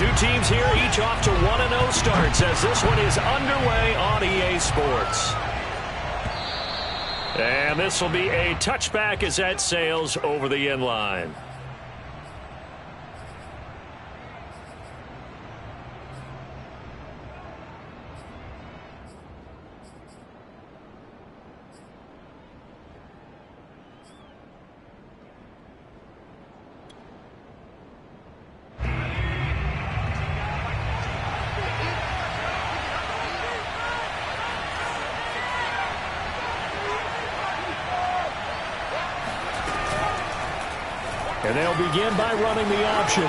Two teams here, each off to 1-0 starts as this one is underway on EA Sports. And this will be a touchback as that sails over the end line. And they'll begin by running the option.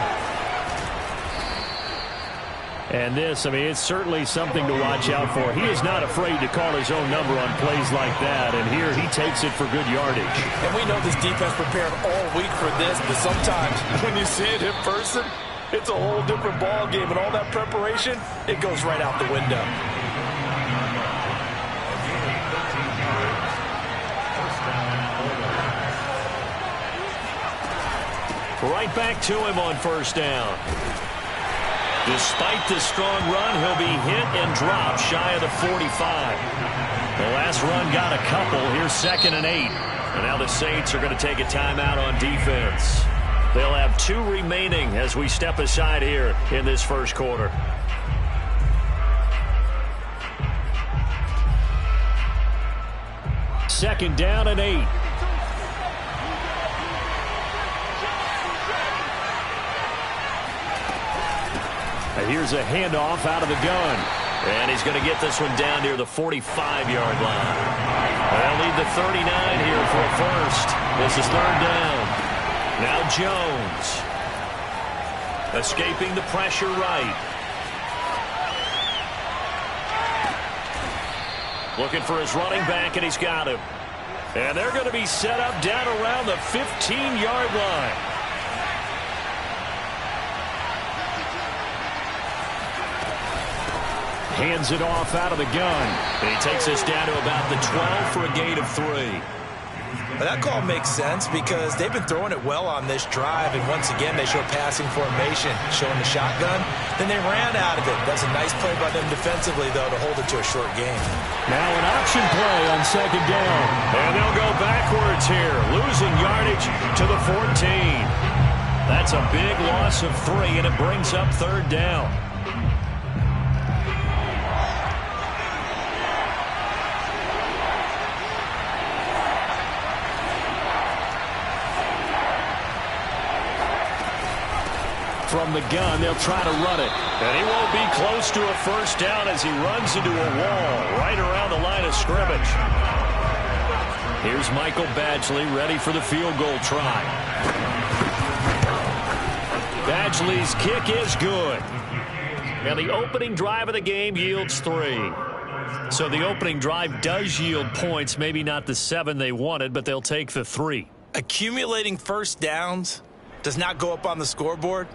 And this, it's certainly something to watch out for. He is not afraid to call his own number on plays like that. And here he takes it for good yardage. And we know this defense prepared all week for this, but sometimes when you see it in person, it's a whole different ball game. And all that preparation, it goes right out the window. Right back to him on first down. Despite the strong run, he'll be hit and dropped shy of the 45. The last run got a couple. Here's 2nd and 8. And now the Saints are going to take a timeout on defense. They'll have 2 remaining as we step aside here in this first quarter. Second down and 8. And here's a handoff out of the gun. And he's going to get this one down near the 45-yard line. They'll need the 39 here for a first. This is 3rd down. Now Jones. Escaping the pressure right. Looking for his running back, and he's got him. And they're going to be set up down around the 15-yard line. Hands it off out of the gun. And he takes us down to about the 12 for a gain of 3. Well, that call makes sense because they've been throwing it well on this drive, and once again they show passing formation, showing the shotgun. Then they ran out of it. That's a nice play by them defensively, though, to hold it to a short game. Now an option play on 2nd down. And they'll go backwards here, losing yardage to the 14. That's a big loss of 3, and it brings up 3rd down. From the gun, they'll try to run it. And he won't be close to a first down as he runs into a wall right around the line of scrimmage. Here's Michael Badgley ready for the field goal try. Badgley's kick is good. And the opening drive of the game yields 3. So the opening drive does yield points, maybe not the 7 they wanted, but they'll take the 3. Accumulating first downs does not go up on the scoreboard,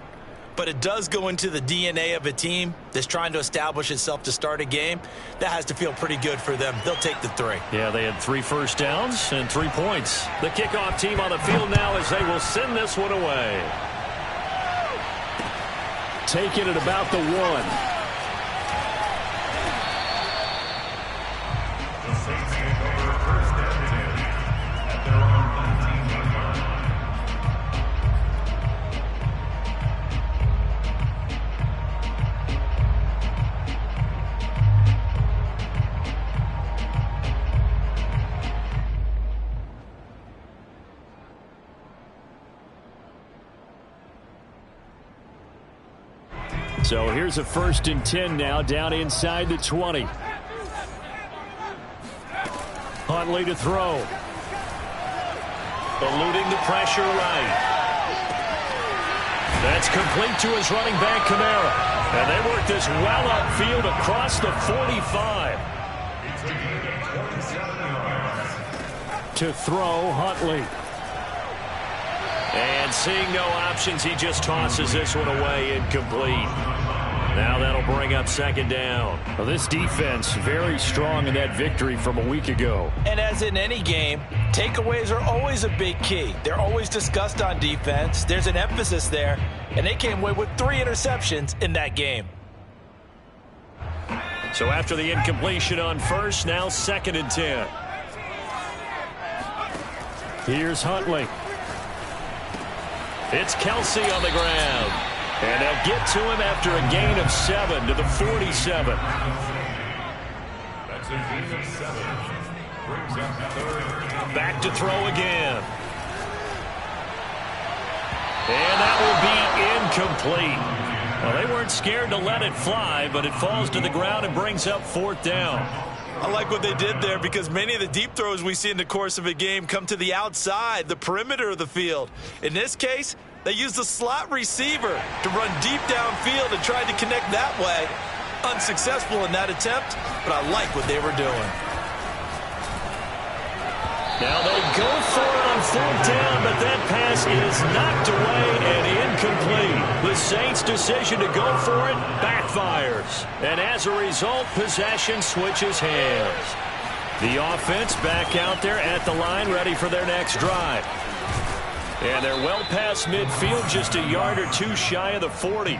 but it does go into the DNA of a team that's trying to establish itself to start a game. That has to feel pretty good for them. They'll take the 3. Yeah, they had 3 first downs and 3 points. The kickoff team on the field now as they will send this one away. Take it at about the 1. So here's a 1st and 10 now down inside the 20. Huntley to throw. Eluding the pressure right. That's complete to his running back, Kamara. And they work this well upfield across the 45. To throw, Huntley. And seeing no options, he just tosses this one away incomplete. Now that'll bring up second down. Well, this defense very strong in that victory from a week ago. And as in any game, takeaways are always a big key. They're always discussed on defense. There's an emphasis there, and they came away with 3 interceptions in that game. So after the incompletion on first, now 2nd and 10. Here's Huntley. It's Kelsey on the ground. And they'll get to him after a gain of 7 to the 47. That's a gain of 7. Brings up 3rd. Back to throw again. And that will be incomplete. Well, they weren't scared to let it fly, but it falls to the ground and brings up 4th down. I like what they did there because many of the deep throws we see in the course of a game come to the outside, the perimeter of the field. In this case, they used the slot receiver to run deep downfield and tried to connect that way. Unsuccessful in that attempt, but I like what they were doing. Now they go for it on 4th down, but that pass is knocked away and incomplete. The Saints' decision to go for it backfires. And as a result, possession switches hands. The offense back out there at the line, ready for their next drive. And they're well past midfield, just a yard or 2 shy of the 40.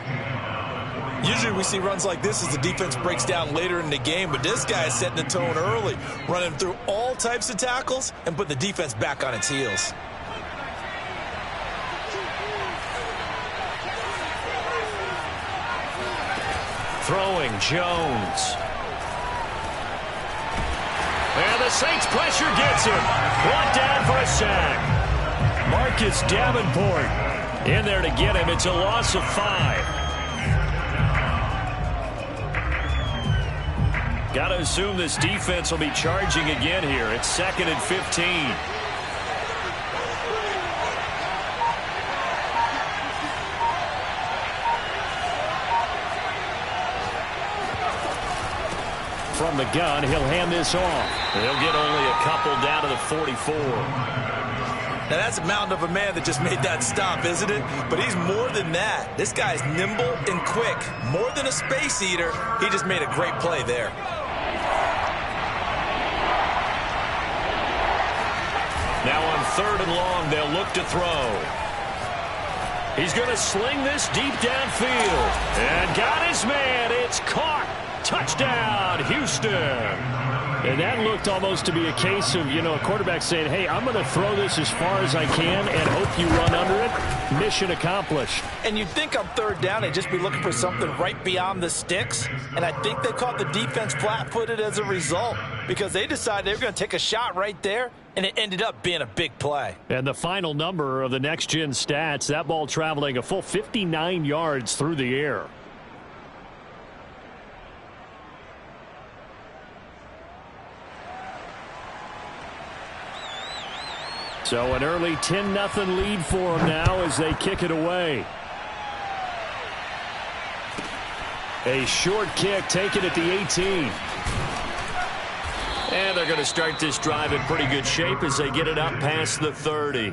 Usually we see runs like this as the defense breaks down later in the game, but this guy is setting the tone early, running through all types of tackles and putting the defense back on its heels. Throwing Jones. And the Saints pressure gets him. Brought down for a sack. Marcus Davenport in there to get him. It's a loss of 5. Got to assume this defense will be charging again here. It's 2nd and 15. From the gun, he'll hand this off. They'll get only a couple down to the 44. Now that's a mountain of a man that just made that stop, isn't it? But he's more than that. This guy's nimble and quick. More than a space eater, he just made a great play there. Now on 3rd and long, they'll look to throw. He's going to sling this deep downfield. And got his man. It's caught. Touchdown, Houston. And that looked almost to be a case of, a quarterback saying, hey, I'm going to throw this as far as I can and hope you run under it. Mission accomplished. And you'd think on 3rd down they'd just be looking for something right beyond the sticks. And I think they caught the defense flat-footed as a result because they decided they were going to take a shot right there, and it ended up being a big play. And the final number of the next-gen stats, that ball traveling a full 59 yards through the air. So an early 10-0 lead for them now as they kick it away. A short kick taken at the 18. And they're going to start this drive in pretty good shape as they get it up past the 30.